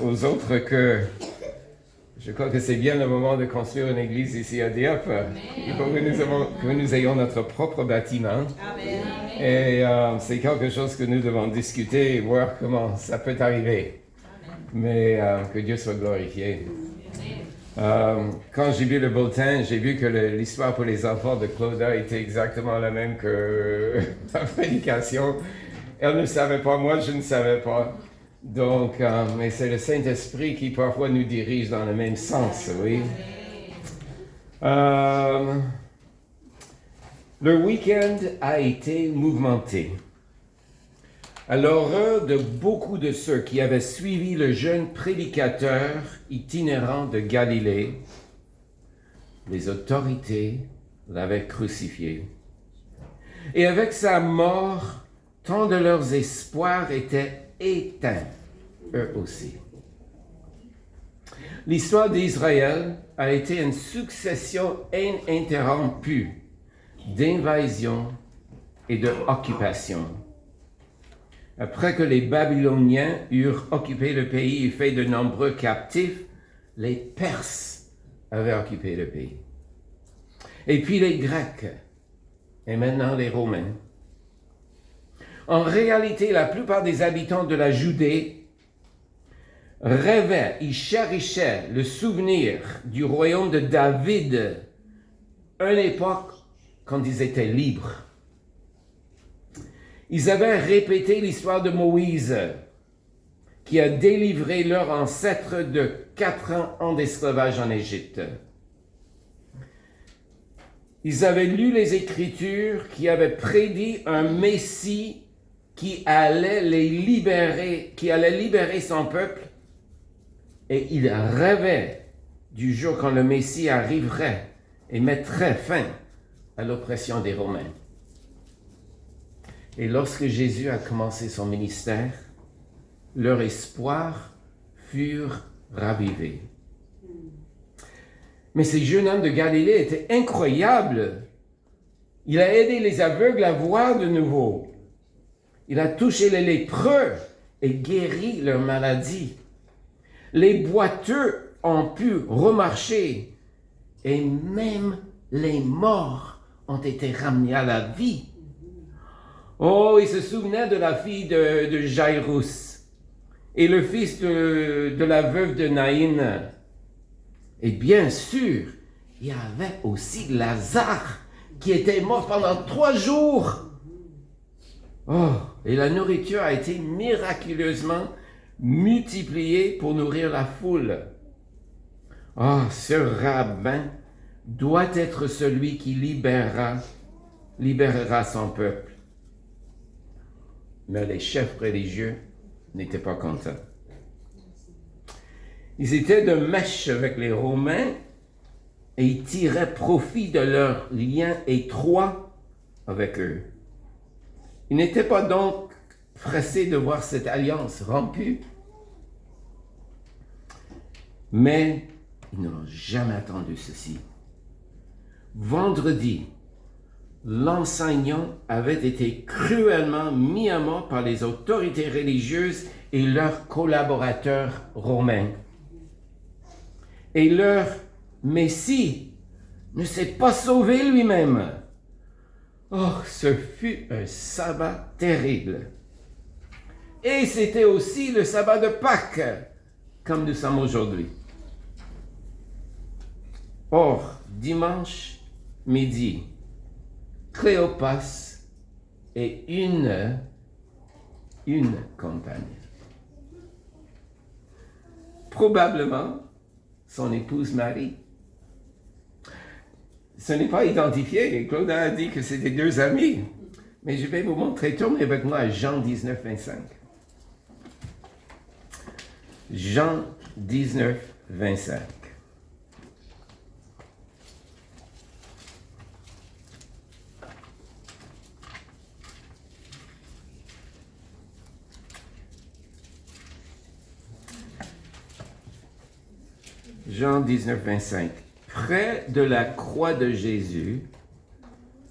aux autres que je crois que c'est bien le moment de construire une église ici à Dieppe. Il faut que nous ayons notre propre bâtiment. Amen. Et c'est quelque chose que nous devons discuter et voir comment ça peut arriver. Mais que Dieu soit glorifié. Quand j'ai vu le bulletin, j'ai vu que l'histoire pour les enfants de Claudia était exactement la même que la prédication. Elle ne savait pas, moi je ne savais pas. Donc, mais c'est le Saint-Esprit qui parfois nous dirige dans le même sens, oui. Le week-end a été mouvementé. À l'horreur de beaucoup de ceux qui avaient suivi le jeune prédicateur itinérant de Galilée, les autorités l'avaient crucifié. Et avec sa mort, tant de leurs espoirs étaient éteints, eux aussi. L'histoire d'Israël a été une succession ininterrompue d'invasions et d'occupations. Après que les Babyloniens eurent occupé le pays et fait de nombreux captifs, les Perses avaient occupé le pays. Et puis les Grecs, et maintenant les Romains. En réalité, la plupart des habitants de la Judée rêvaient et chérissaient le souvenir du royaume de David, une époque quand ils étaient libres. Ils avaient répété l'histoire de Moïse, qui a délivré leurs ancêtres de 4 ans d'esclavage en Égypte. Ils avaient lu les Écritures qui avaient prédit un Messie qui allait libérer son peuple, et ils rêvaient du jour quand le Messie arriverait et mettrait fin à l'oppression des Romains. Et lorsque Jésus a commencé son ministère, leurs espoirs furent ravivés. Mais ce jeune homme de Galilée était incroyable. Il a aidé les aveugles à voir de nouveau. Il a touché les lépreux et guéri leur maladie. Les boiteux ont pu remarcher et même les morts ont été ramenés à la vie. Oh, il se souvenait de la fille de Jairus et le fils de la veuve de Naïn. Et bien sûr, il y avait aussi Lazare qui était mort pendant 3 jours. Oh, et la nourriture a été miraculeusement multipliée pour nourrir la foule. Oh, ce rabbin doit être celui qui libérera son peuple. Mais les chefs religieux n'étaient pas contents. Ils étaient de mèche avec les Romains et ils tiraient profit de leur lien étroit avec eux. Ils n'étaient pas donc pressés de voir cette alliance rompue, mais ils n'ont jamais attendu ceci. Vendredi, l'enseignant avait été cruellement mis à mort par les autorités religieuses et leurs collaborateurs romains. Et leur Messie ne s'est pas sauvé lui-même. Oh, ce fut un sabbat terrible. Et c'était aussi le sabbat de Pâques, comme nous sommes aujourd'hui. Or, dimanche midi, Cléopas et une compagne. Probablement son épouse Marie. Ce n'est pas identifié. Claude a dit que c'était 2 amis. Mais je vais vous montrer. Tournez avec moi à Jean 19, 25. Jean 19, 25. Jean 19, 25. Près de la croix de Jésus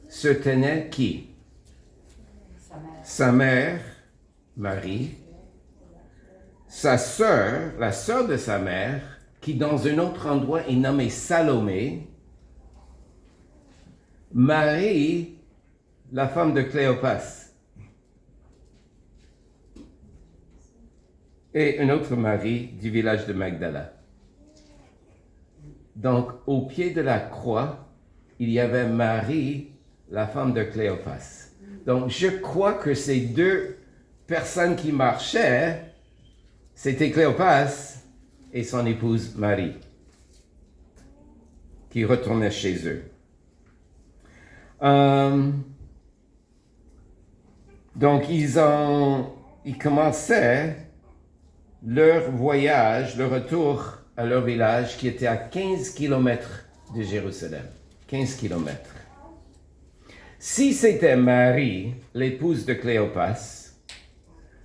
se tenait qui? Sa mère, Marie, sa sœur, la sœur de sa mère, qui dans un autre endroit est nommée Salomé, marie la femme de Cléopas. Et un autre mari du village de Magdala. Donc, au pied de la croix, il y avait Marie, la femme de Cléopas. Donc, je crois que ces deux personnes qui marchaient, c'était Cléopas et son épouse Marie, qui retournaient chez eux. Donc, ils commençaient leur voyage, le retour à leur village qui était à 15 kilomètres de Jérusalem. 15 kilomètres. Si c'était Marie, l'épouse de Cléopas,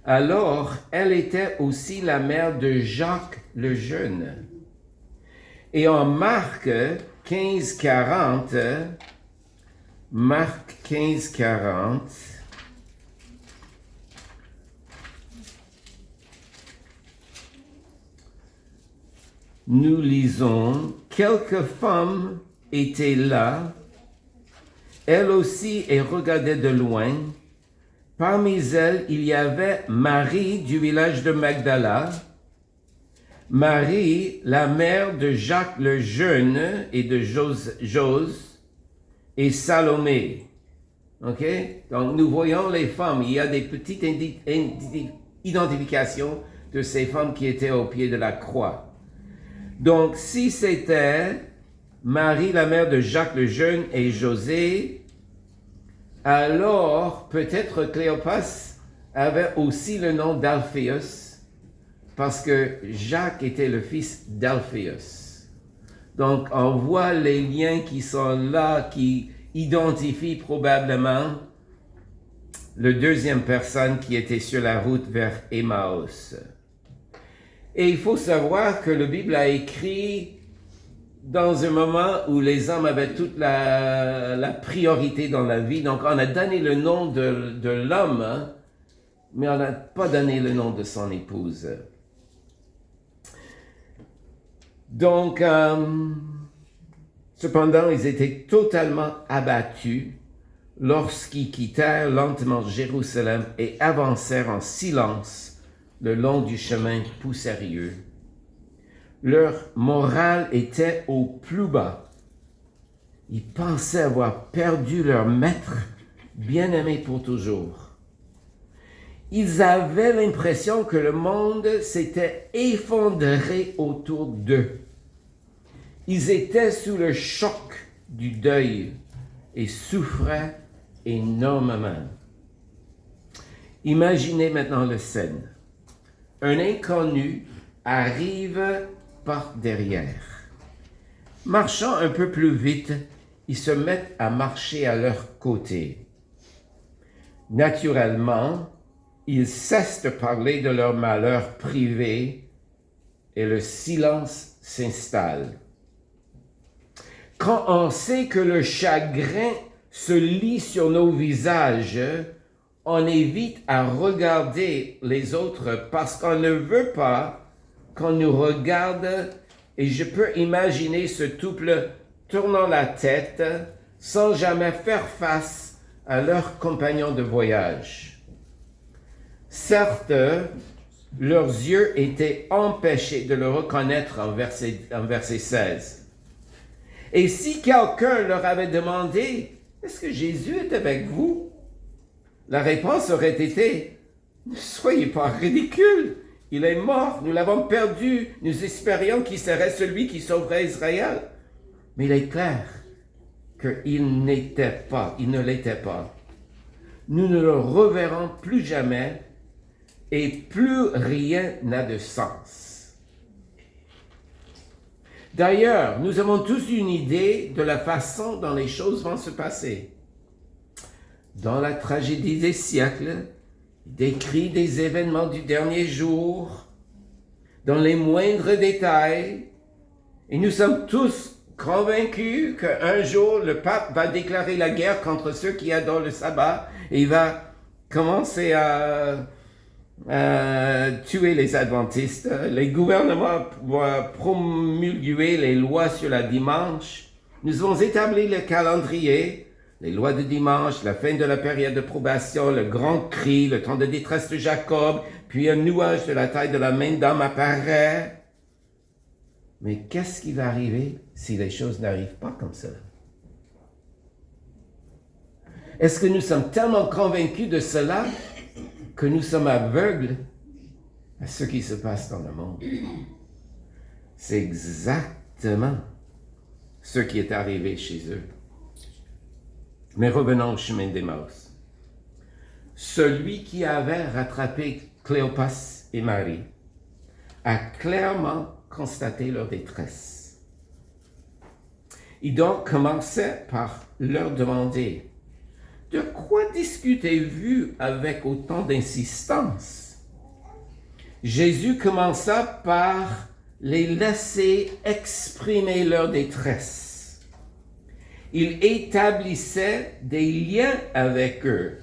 alors elle était aussi la mère de Jacques le Jeune. Et en Marc 15-40, Marc 15-40, nous lisons, quelques femmes étaient là, elles aussi et regardaient de loin. Parmi elles, il y avait Marie du village de Magdala, Marie, la mère de Jacques le Jeune et de Jose, et Salomé. OK? Donc, nous voyons les femmes. Il y a des petites identifications de ces femmes qui étaient au pied de la croix. Donc, si c'était Marie, la mère de Jacques le Jeune et José, alors peut-être Cléopas avait aussi le nom d'Alphéus, parce que Jacques était le fils d'Alphéus. Donc, on voit les liens qui sont là, qui identifient probablement le deuxième personne qui était sur la route vers Emmaüs. Et il faut savoir que la Bible a écrit dans un moment où les hommes avaient toute la priorité dans la vie. Donc, on a donné le nom de l'homme, hein, mais on n'a pas donné le nom de son épouse. Donc, cependant, ils étaient totalement abattus lorsqu'ils quittèrent lentement Jérusalem et avancèrent en silence le long du chemin poussiéreux. Leur morale était au plus bas. Ils pensaient avoir perdu leur maître bien-aimé pour toujours. Ils avaient l'impression que le monde s'était effondré autour d'eux. Ils étaient sous le choc du deuil et souffraient énormément. Imaginez maintenant la scène. Un inconnu arrive par derrière. Marchant un peu plus vite, ils se mettent à marcher à leur côté. Naturellement, ils cessent de parler de leur malheur privé et le silence s'installe. Quand on sait que le chagrin se lit sur nos visages, on évite à regarder les autres parce qu'on ne veut pas qu'on nous regarde, et je peux imaginer ce couple tournant la tête sans jamais faire face à leur compagnon de voyage. Certes, leurs yeux étaient empêchés de le reconnaître en verset 16. Et si quelqu'un leur avait demandé, « Est-ce que Jésus est avec vous? » La réponse aurait été, « Ne soyez pas ridicules. Il est mort, nous l'avons perdu, nous espérions qu'il serait celui qui sauverait Israël. » Mais il est clair qu'il ne l'était pas. Nous ne le reverrons plus jamais et plus rien n'a de sens. D'ailleurs, nous avons tous une idée de la façon dont les choses vont se passer. Dans la tragédie des siècles, décrit des événements du dernier jour, dans les moindres détails, et nous sommes tous convaincus qu'un jour le pape va déclarer la guerre contre ceux qui adorent le sabbat, et il va commencer à tuer les adventistes. Les gouvernements vont promulguer les lois sur la dimanche. Nous avons établi le calendrier, les lois de dimanche, la fin de la période de probation, le grand cri, le temps de détresse de Jacob, puis un nuage de la taille de la main d'homme apparaît. Mais qu'est-ce qui va arriver si les choses n'arrivent pas comme ça? Est-ce que nous sommes tellement convaincus de cela que nous sommes aveugles à ce qui se passe dans le monde? C'est exactement ce qui est arrivé chez eux. Mais revenons au chemin d'Emmaüs. Celui qui avait rattrapé Cléopas et Marie a clairement constaté leur détresse. Il donc commençait par leur demander: de quoi discutez-vous avec autant d'insistance? Jésus commença par les laisser exprimer leur détresse. Il établissait des liens avec eux.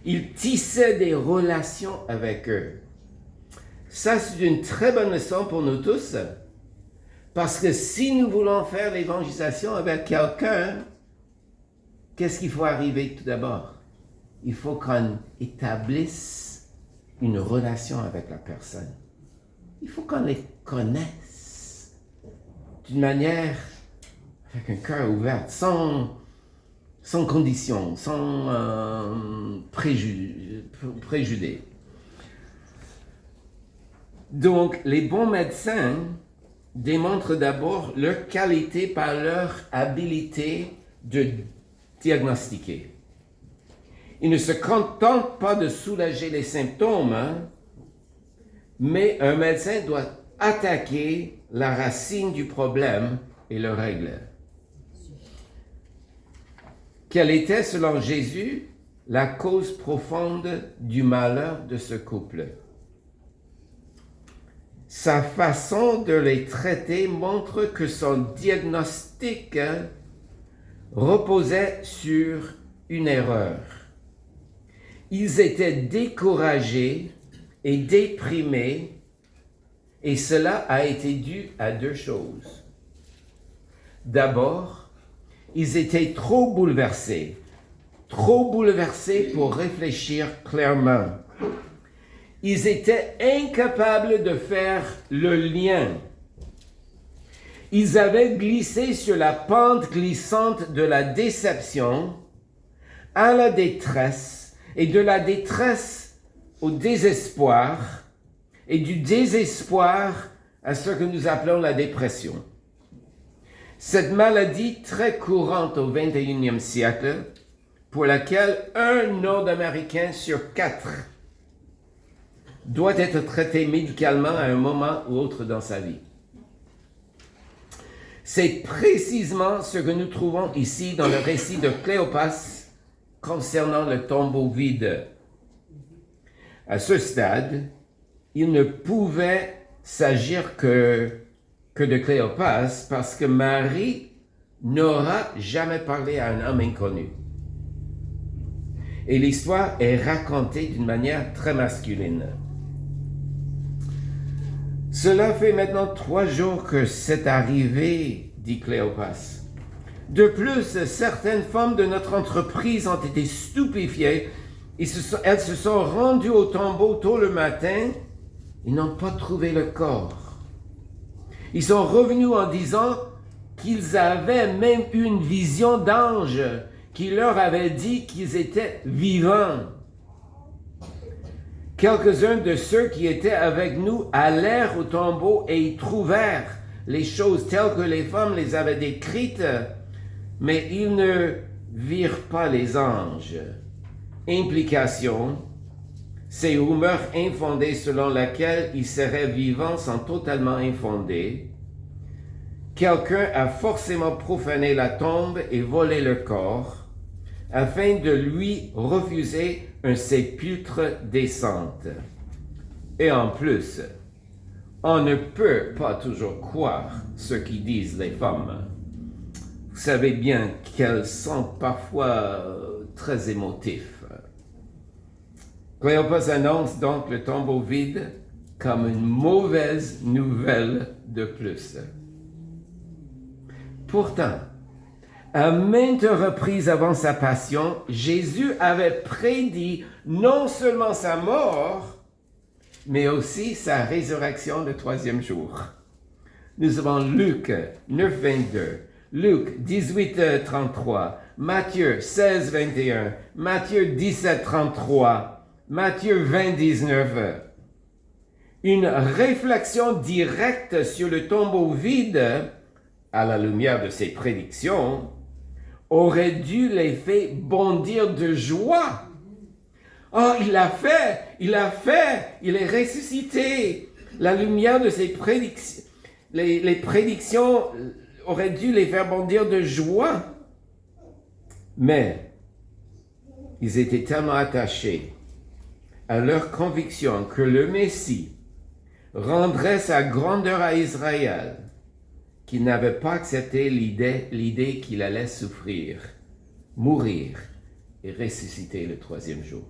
Il tissait des relations avec eux. Ça, c'est une très bonne leçon pour nous tous, parce que si nous voulons faire l'évangélisation avec quelqu'un, qu'est-ce qu'il faut arriver tout d'abord? Il faut qu'on établisse une relation avec la personne. Il faut qu'on les connaisse d'une manière, avec un cœur ouvert, sans condition, sans préjugés. Donc, les bons médecins démontrent d'abord leur qualité par leur habilité de diagnostiquer. Ils ne se contentent pas de soulager les symptômes, mais un médecin doit attaquer la racine du problème et le régler. Quelle était, selon Jésus, la cause profonde du malheur de ce couple? Sa façon de les traiter montre que son diagnostic reposait sur une erreur. Ils étaient découragés et déprimés, et cela a été dû à deux choses. D'abord, ils étaient trop bouleversés pour réfléchir clairement. Ils étaient incapables de faire le lien. Ils avaient glissé sur la pente glissante de la déception à la détresse, et de la détresse au désespoir, et du désespoir à ce que nous appelons la dépression. Cette maladie très courante au XXIe siècle, pour laquelle un Nord-Américain sur 4 doit être traité médicalement à un moment ou autre dans sa vie. C'est précisément ce que nous trouvons ici dans le récit de Cléopas concernant le tombeau vide. À ce stade, il ne pouvait s'agir que de Cléopas, parce que Marie n'aura jamais parlé à un homme inconnu. Et l'histoire est racontée d'une manière très masculine. Cela fait maintenant 3 jours que c'est arrivé, dit Cléopas. De plus, certaines femmes de notre entreprise ont été stupéfiées. Elles se sont rendues au tombeau tôt le matin. Ils n'ont pas trouvé le corps. Ils sont revenus en disant qu'ils avaient même eu une vision d'ange qui leur avait dit qu'ils étaient vivants. Quelques-uns de ceux qui étaient avec nous allèrent au tombeau et y trouvèrent les choses telles que les femmes les avaient décrites, mais ils ne virent pas les anges. Implication: ces rumeurs infondées selon lesquelles ils seraient vivants sont totalement infondées. Quelqu'un a forcément profané la tombe et volé le corps, afin de lui refuser un sépulcre décent. Et en plus, on ne peut pas toujours croire ce qu'ils disent les femmes. Vous savez bien qu'elles sont parfois très émotives. Cléopas annonce donc le tombeau vide comme une mauvaise nouvelle de plus. Pourtant, à maintes reprises avant sa passion, Jésus avait prédit non seulement sa mort, mais aussi sa résurrection le troisième jour. Nous avons Luc 9, 22, Luc 18, 33, Matthieu 16, 21, Matthieu 17, 33, Matthieu 20, 19. Une réflexion directe sur le tombeau vide, à la lumière de ces prédictions, aurait dû les faire bondir de joie. Oh, il l'a fait, il est ressuscité. La lumière de ces prédictions, les prédictions auraient dû les faire bondir de joie. Mais ils étaient tellement attachés à leur conviction que le Messie rendrait sa grandeur à Israël, qu'ils n'avaient pas accepté l'idée qu'il allait souffrir, mourir et ressusciter le troisième jour.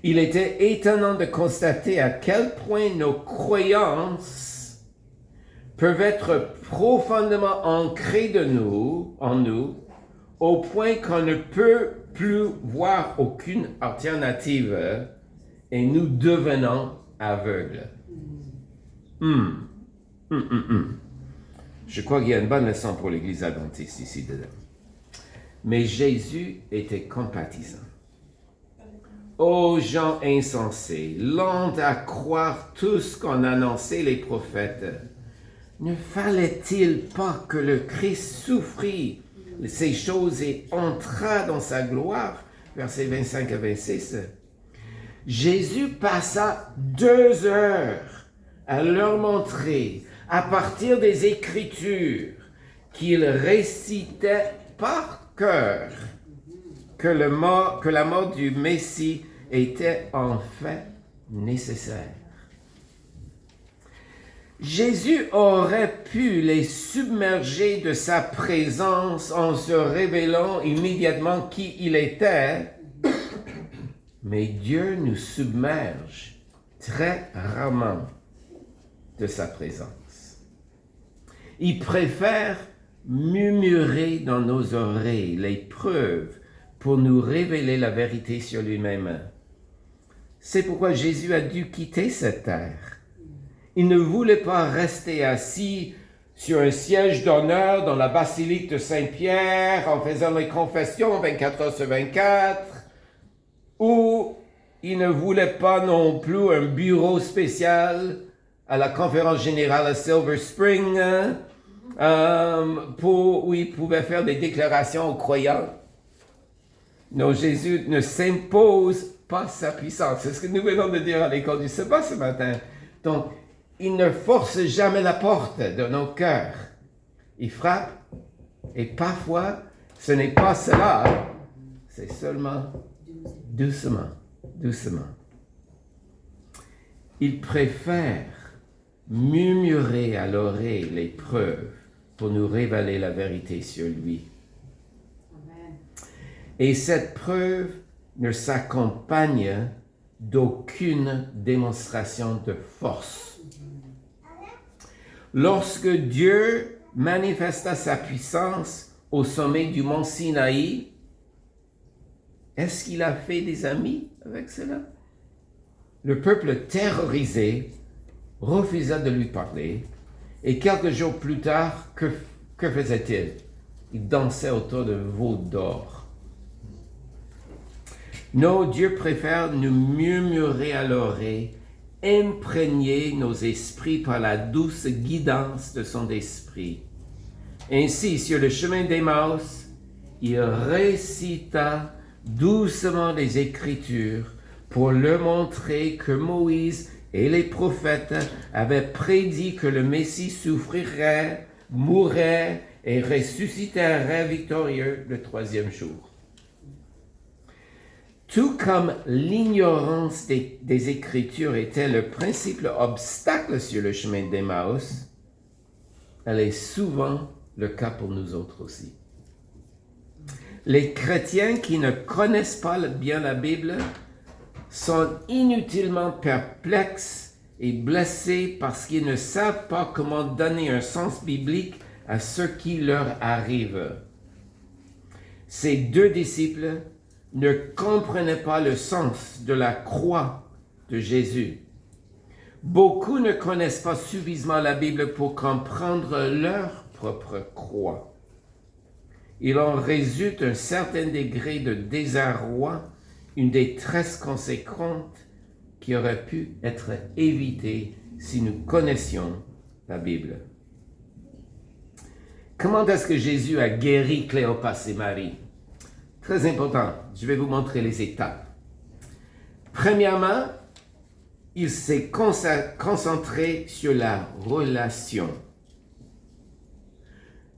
Il était étonnant de constater à quel point nos croyances peuvent être profondément ancrées en nous, au point qu'on ne peut plus voir aucune alternative et nous devenons aveugles. Je crois qu'il y a une bonne leçon pour l'Église adventiste ici dedans. Mais Jésus était compatissant. Ô gens insensés, lents à croire tout ce qu'ont annoncé les prophètes, ne fallait-il pas que le Christ souffrit ces choses et entra dans sa gloire? Versets 25 à 26. Jésus passa 2 heures à leur montrer, à partir des Écritures, qu'il récitait par cœur que la mort du Messie était en fait nécessaire. Jésus aurait pu les submerger de sa présence en se révélant immédiatement qui il était, mais Dieu nous submerge très rarement de sa présence. Il préfère murmurer dans nos oreilles les preuves pour nous révéler la vérité sur lui-même. C'est pourquoi Jésus a dû quitter cette terre. Il ne voulait pas rester assis sur un siège d'honneur dans la basilique de Saint-Pierre en faisant les confessions 24 heures sur 24, ou il ne voulait pas non plus un bureau spécial à la conférence générale à Silver Spring où il pouvait faire des déclarations aux croyants. Non, Jésus ne s'impose pas sa puissance. C'est ce que nous venons de dire à l'école du sabbat ce matin. Donc, il ne force jamais la porte de nos cœurs. Il frappe, et parfois, ce n'est pas cela, c'est seulement doucement. Il préfère murmurer à l'oreille les preuves pour nous révéler la vérité sur lui. Et cette preuve ne s'accompagne d'aucune démonstration de force. Lorsque Dieu manifesta sa puissance au sommet du mont Sinaï, est-ce qu'il a fait des amis avec cela? Le peuple terrorisé refusa de lui parler, et quelques jours plus tard, que faisait-il? Il dansait autour de veaux d'or. Non, Dieu préfère nous murmurer à l'oreille, imprégner nos esprits par la douce guidance de son esprit. Ainsi, sur le chemin d'Emmaüs, il récita doucement les Écritures pour leur montrer que Moïse et les prophètes avaient prédit que le Messie souffrirait, mourrait et ressusciterait victorieux le troisième jour. Tout comme l'ignorance des Écritures était le principal obstacle sur le chemin d'Emmaüs, elle est souvent le cas pour nous autres aussi. Les chrétiens qui ne connaissent pas bien la Bible sont inutilement perplexes et blessés parce qu'ils ne savent pas comment donner un sens biblique à ce qui leur arrive. Ces deux disciples ne comprenaient pas le sens de la croix de Jésus. Beaucoup ne connaissent pas suffisamment la Bible pour comprendre leur propre croix. Il en résulte un certain degré de désarroi, une détresse conséquente qui aurait pu être évitée si nous connaissions la Bible. Comment est-ce que Jésus a guéri Cléopas et Marie? Très important, je vais vous montrer les étapes. Premièrement, il s'est concentré sur la relation.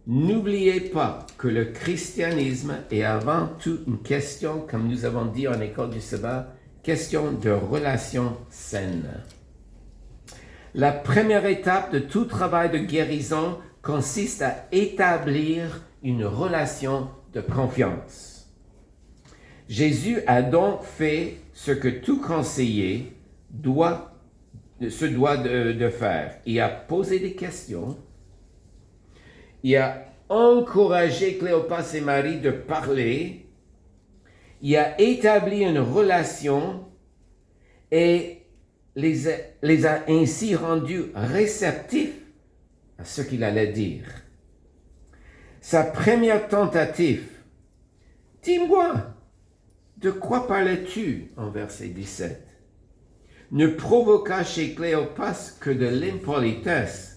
N'oubliez pas que le christianisme est avant tout une question, comme nous avons dit en école du sabbat, question de relation saine. La première étape de tout travail de guérison consiste à établir une relation de confiance. Jésus a donc fait ce que tout conseiller se doit de faire. Il a posé des questions. Il a encouragé Cléopas et Marie de parler. Il a établi une relation et les a ainsi rendus réceptifs à ce qu'il allait dire. Sa première tentative, « Dis-moi, de quoi parlais-tu » en verset 17, ne provoqua chez Cléopas que de l'impolitesse.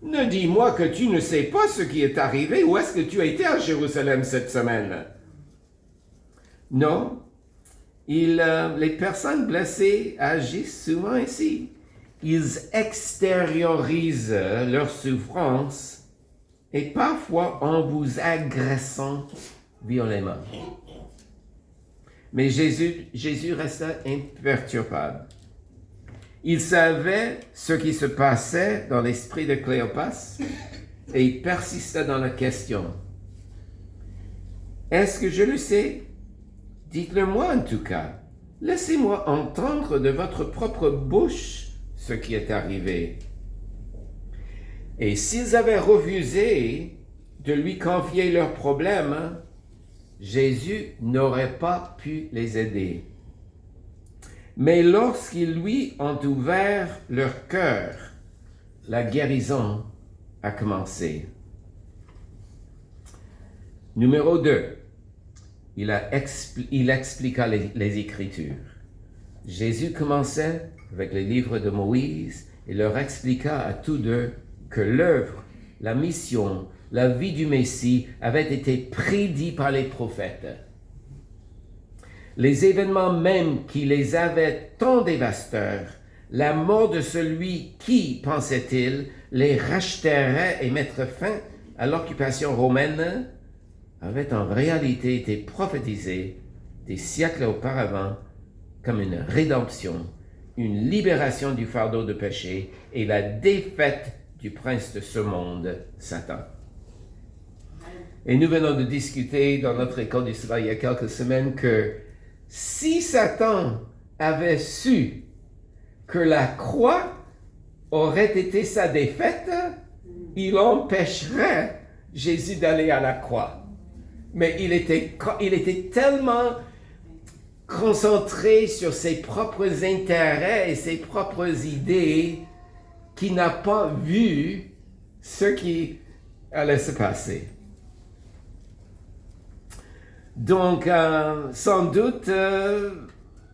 « Ne dis-moi que tu ne sais pas ce qui est arrivé, où est-ce que tu as été à Jérusalem cette semaine ?» Non, les personnes blessées agissent souvent ainsi. Ils extériorisent leur souffrance et parfois en vous agressant violemment. Mais Jésus resta imperturbable. Il savait ce qui se passait dans l'esprit de Cléopas et il persista dans la question. Est-ce que je le sais? Dites-le-moi en tout cas. Laissez-moi entendre de votre propre bouche ce qui est arrivé. Et s'ils avaient refusé de lui confier leurs problèmes, Jésus n'aurait pas pu les aider. Mais lorsqu'ils lui ont ouvert leur cœur, la guérison a commencé. Numéro 2. Il expliqua les Écritures. Jésus commençait avec les livres de Moïse et leur expliqua à tous deux que l'œuvre, la mission, la vie du Messie avaient été prédits par les prophètes. Les événements même qui les avaient tant dévastateurs, la mort de celui qui, pensait-il, les racheterait et mettre fin à l'occupation romaine, avaient en réalité été prophétisés des siècles auparavant comme une rédemption, une libération du fardeau de péché et la défaite du prince de ce monde, Satan. Et nous venons de discuter dans notre école du sabbat il y a quelques semaines que si Satan avait su que la croix aurait été sa défaite, il empêcherait Jésus d'aller à la croix. Mais il était tellement concentré sur ses propres intérêts et ses propres idées qu'il n'a pas vu ce qui allait se passer. Donc, sans doute,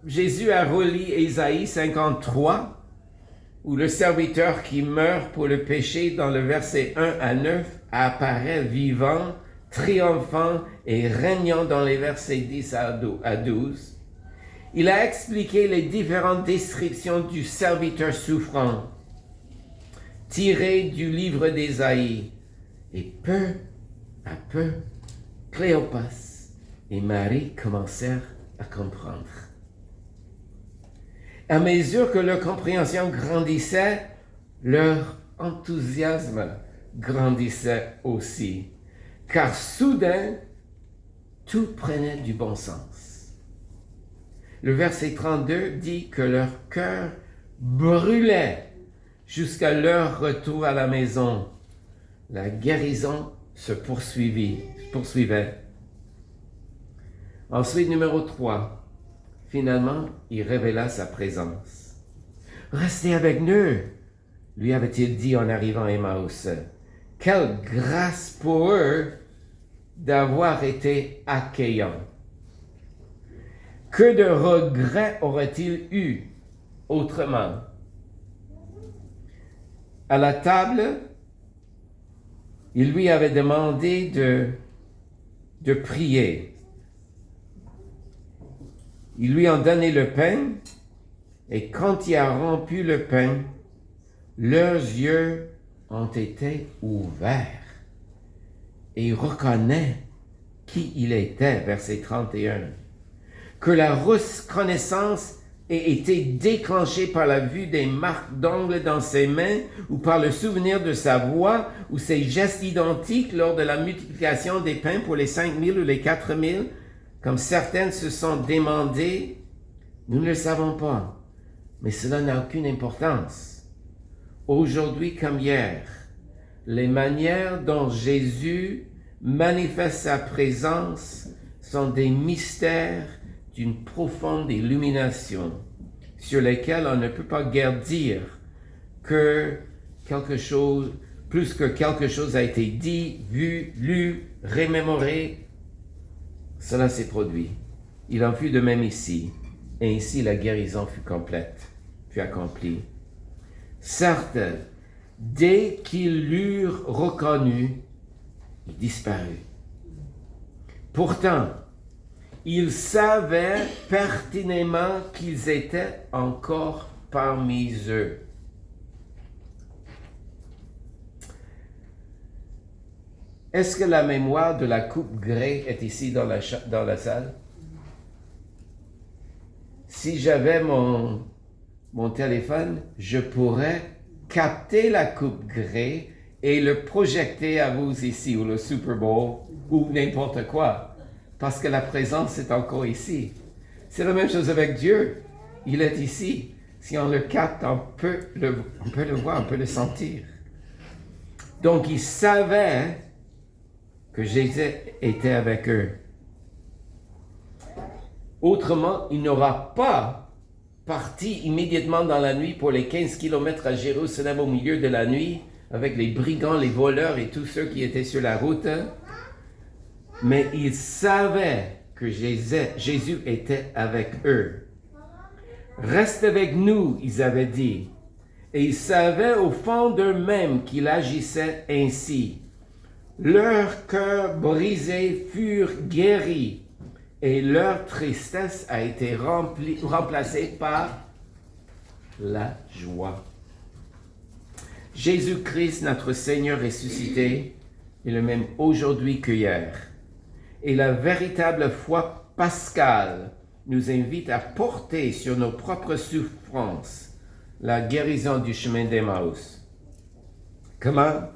Jésus a relu Ésaïe 53, où le serviteur qui meurt pour le péché dans le verset 1 à 9 apparaît vivant, triomphant et régnant dans les versets 10 à 12. Il a expliqué les différentes descriptions du serviteur souffrant, tirées du livre d'Ésaïe. Et peu à peu, Cléopas et Marie commencèrent à comprendre. À mesure que leur compréhension grandissait, leur enthousiasme grandissait aussi. Car soudain, tout prenait du bon sens. Le verset 32 dit que leur cœur brûlait jusqu'à leur retour à la maison. La guérison se poursuivait. Ensuite, numéro 3, finalement, il révéla sa présence. « Restez avec nous », lui avait-il dit en arrivant à Emmaüs. Quelle grâce pour eux d'avoir été accueillants. Que de regrets aurait-il eu autrement? À la table, il lui avait demandé de prier. Il lui a donné le pain, et quand il a rompu le pain, leurs yeux ont été ouverts. Et il reconnaît qui il était, verset 31. Que la reconnaissance ait été déclenchée par la vue des marques d'ongles dans ses mains ou par le souvenir de sa voix ou ses gestes identiques lors de la multiplication des pains pour les 5000 ou les 4000, comme certaines se sont demandées, nous ne le savons pas, mais cela n'a aucune importance. Aujourd'hui comme hier, les manières dont Jésus manifeste sa présence sont des mystères d'une profonde illumination sur lesquels on ne peut pas guère dire que plus que quelque chose a été dit, vu, lu, remémoré. Cela s'est produit. Il en fut de même ici. Et ici, la guérison fut complète, fut accomplie. Certes, dès qu'ils l'eurent reconnu, il disparut. Pourtant, ils savaient pertinemment qu'ils étaient encore parmi eux. Est-ce que la mémoire de la coupe grée est ici dans la salle? Si j'avais mon téléphone, je pourrais capter la coupe grée et le projeter à vous ici, ou le Super Bowl, ou n'importe quoi. Parce que la présence est encore ici. C'est la même chose avec Dieu. Il est ici. Si on le capte, on peut le voir, on peut le sentir. Donc, ils savaient que Jésus était avec eux. Autrement, il n'aura pas parti immédiatement dans la nuit pour les 15 kilomètres à Jérusalem au milieu de la nuit, avec les brigands, les voleurs et tous ceux qui étaient sur la route. Mais ils savaient que Jésus était avec eux. Reste avec nous, ils avaient dit. Et ils savaient au fond d'eux-mêmes qu'il agissait ainsi. Leurs cœurs brisés furent guéris et leur tristesse a été remplacée par la joie. Jésus-Christ, notre Seigneur ressuscité, est le même aujourd'hui qu'hier. Et la véritable foi pascale nous invite à porter sur nos propres souffrances la guérison du chemin d'Emmaüs. Comment?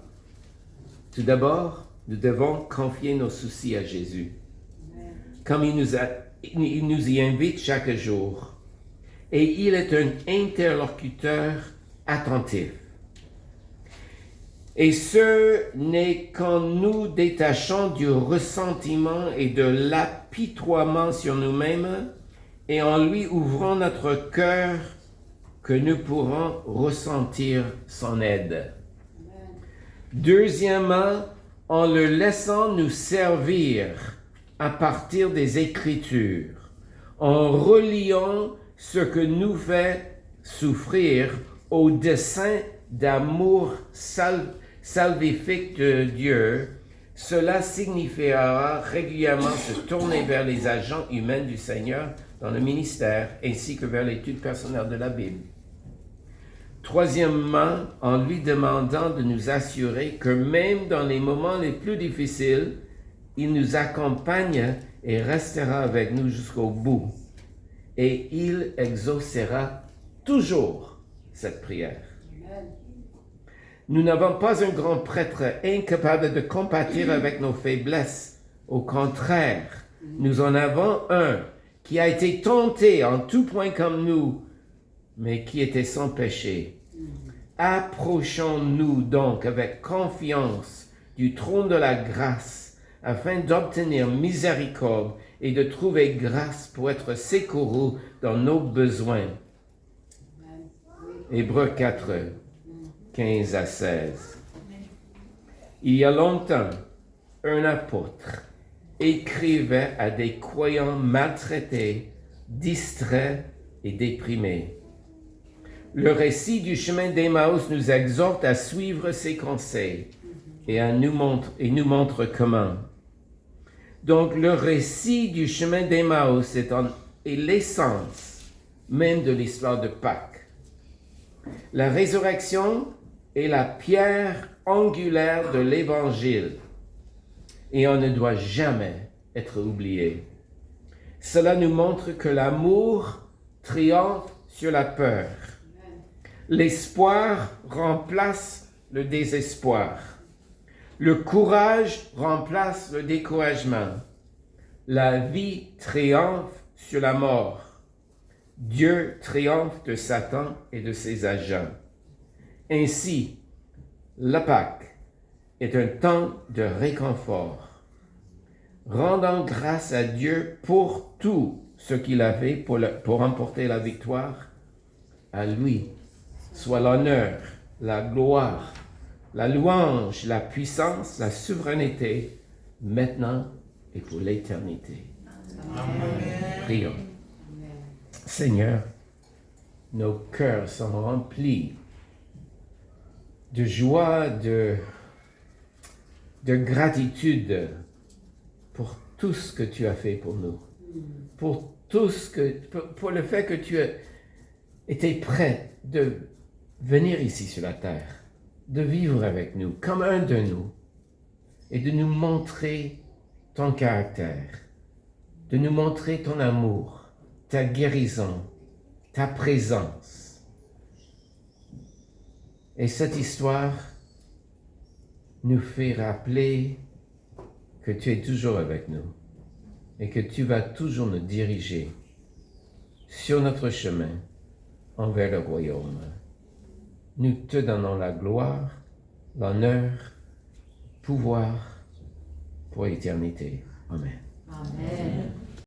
Tout d'abord, nous devons confier nos soucis à Jésus, comme il nous y invite chaque jour. Et il est un interlocuteur attentif. Et ce n'est qu'en nous détachant du ressentiment et de l'apitoiement sur nous-mêmes et en lui ouvrant notre cœur que nous pourrons ressentir son aide. Deuxièmement, en le laissant nous servir à partir des Écritures, en reliant ce que nous fait souffrir au dessein d'amour salvifique de Dieu, cela signifiera régulièrement se tourner vers les agents humains du Seigneur dans le ministère ainsi que vers l'étude personnelle de la Bible. Troisièmement, en lui demandant de nous assurer que même dans les moments les plus difficiles, il nous accompagne et restera avec nous jusqu'au bout. Et il exaucera toujours cette prière. Nous n'avons pas un grand prêtre incapable de compatir avec nos faiblesses. Au contraire, Nous en avons un qui a été tenté en tout point comme nous, mais qui était sans péché. Approchons-nous donc avec confiance du trône de la grâce, afin d'obtenir miséricorde et de trouver grâce pour être secourus dans nos besoins. Hébreux 4, 15 à 16. Il y a longtemps, un apôtre écrivait à des croyants maltraités, distraits et déprimés. Le récit du chemin d'Emmaüs nous exhorte à suivre ses conseils et nous montre comment. Donc, le récit du chemin d'Emmaüs est l'essence même de l'histoire de Pâques. La résurrection est la pierre angulaire de l'Évangile et on ne doit jamais être oublié. Cela nous montre que l'amour triomphe sur la peur. L'espoir remplace le désespoir. Le courage remplace le découragement. La vie triomphe sur la mort. Dieu triomphe de Satan et de ses agents. Ainsi, la Pâque est un temps de réconfort. Rendant grâce à Dieu pour tout ce qu'il a fait pour remporter la victoire, à lui soit l'honneur, la gloire, la louange, la puissance, la souveraineté, maintenant et pour l'éternité. Amen. Prions. Seigneur, nos cœurs sont remplis de joie, de gratitude pour tout ce que tu as fait pour nous, pour le fait que tu as été prêt de venir ici sur la terre, de vivre avec nous comme un de nous et de nous montrer ton caractère, de nous montrer ton amour, ta guérison, ta présence. Et cette histoire nous fait rappeler que tu es toujours avec nous et que tu vas toujours nous diriger sur notre chemin envers le royaume. Nous te donnons la gloire, l'honneur, le pouvoir pour l'éternité. Amen. Amen.